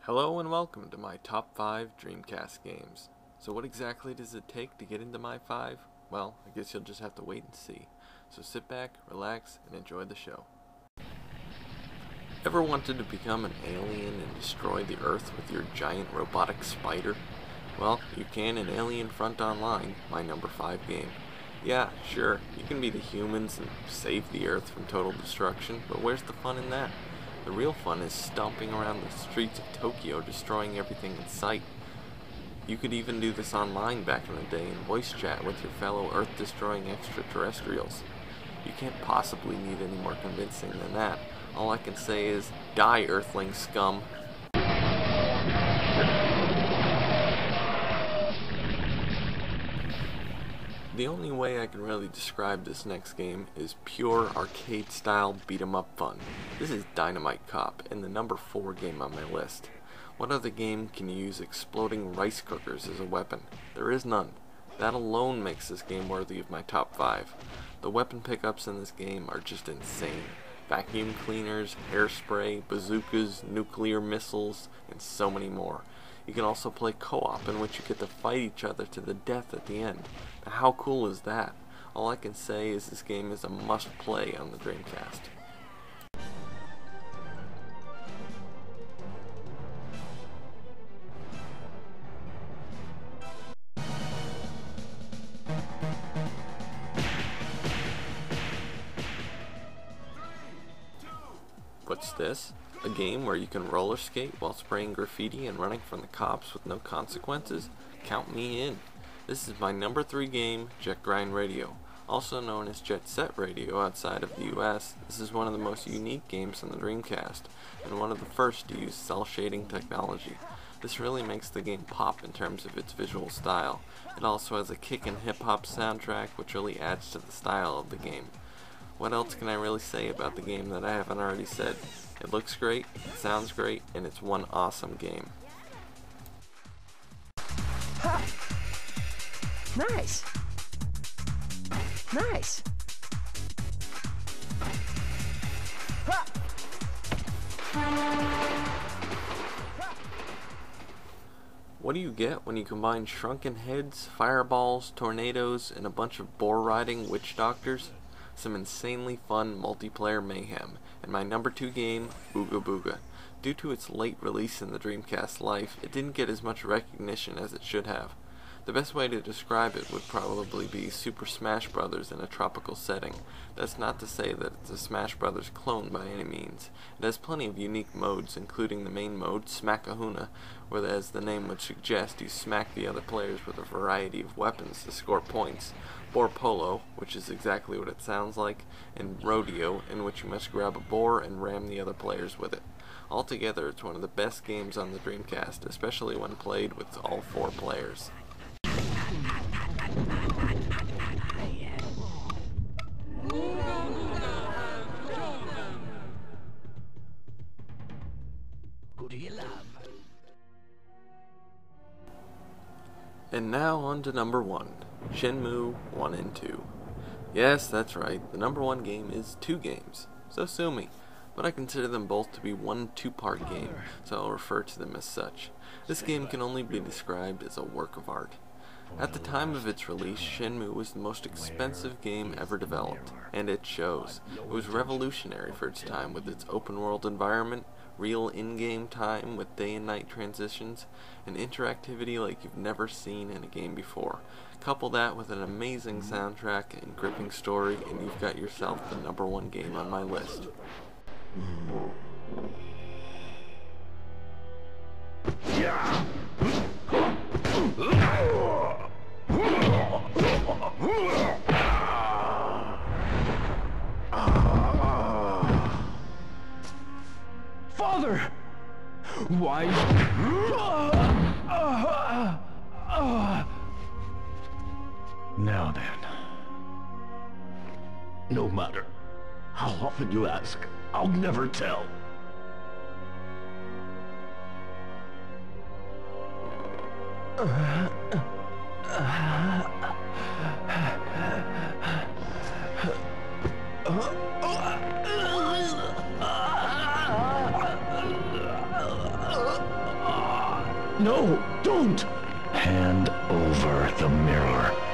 Hello and welcome to my top 5 Dreamcast games. So what exactly does it take to get into my 5? Well, I guess you'll just have to wait and see. So sit back, relax, and enjoy the show. Ever wanted to become an alien and destroy the Earth with your giant robotic spider? Well, you can in Alien Front Online, my number 5 game. Yeah, sure, you can be the humans and save the Earth from total destruction, but where's the fun in that? The real fun is stomping around the streets of Tokyo, destroying everything in sight. You could even do this online back in the day and voice chat with your fellow Earth-destroying extraterrestrials. You can't possibly need any more convincing than that. All I can say is, die, Earthling scum. The only way I can really describe this next game is pure arcade-style beat-em-up fun. This is Dynamite Cop, and the number 4 game on my list. What other game can you use exploding rice cookers as a weapon? There is none. That alone makes this game worthy of my top 5. The weapon pickups in this game are just insane. Vacuum cleaners, hairspray, bazookas, nuclear missiles, and so many more. You can also play co-op, in which you get to fight each other to the death at the end. Now, how cool is that? All I can say is this game is a must-play on the Dreamcast. What's this? A game where you can roller skate while spraying graffiti and running from the cops with no consequences? Count me in. This is my number 3 game, Jet Grind Radio. Also known as Jet Set Radio outside of the US, this is one of the most unique games on the Dreamcast, and one of the first to use cel shading technology. This really makes the game pop in terms of its visual style. It also has a kickin' hip-hop soundtrack which really adds to the style of the game. What else can I really say about the game that I haven't already said? It looks great, it sounds great, and it's one awesome game. Ha! Nice! Nice! Ha! What do you get when you combine shrunken heads, fireballs, tornadoes, and a bunch of boar-riding witch doctors? Some insanely fun multiplayer mayhem, and my number 2 game, Booga Booga. Due to its late release in the Dreamcast life, it didn't get as much recognition as it should have. The best way to describe it would probably be Super Smash Bros. In a tropical setting. That's not to say that it's a Smash Bros. Clone by any means. It has plenty of unique modes, including the main mode, Smackahuna, where, as the name would suggest, you smack the other players with a variety of weapons to score points, Boar Polo, which is exactly what it sounds like, and Rodeo, in which you must grab a boar and ram the other players with it. Altogether, it's one of the best games on the Dreamcast, especially when played with all 4 players. Who do you love? And now on to number 1, Shenmue 1 and 2. Yes, that's right, the number 1 game is 2 games, so sue me, but I consider them both to be one 2-part game, so I'll refer to them as such. This game can only be described as a work of art. At the time of its release, Shenmue was the most expensive game ever developed, and it shows. It was revolutionary for its time with its open-world environment, real in-game time with day and night transitions, and interactivity like you've never seen in a game before. Couple that with an amazing soundtrack and gripping story, and you've got yourself the number 1 game on my list. Father! Why? Now then. No matter how often you ask, I'll never tell. No, don't! Hand over the mirror.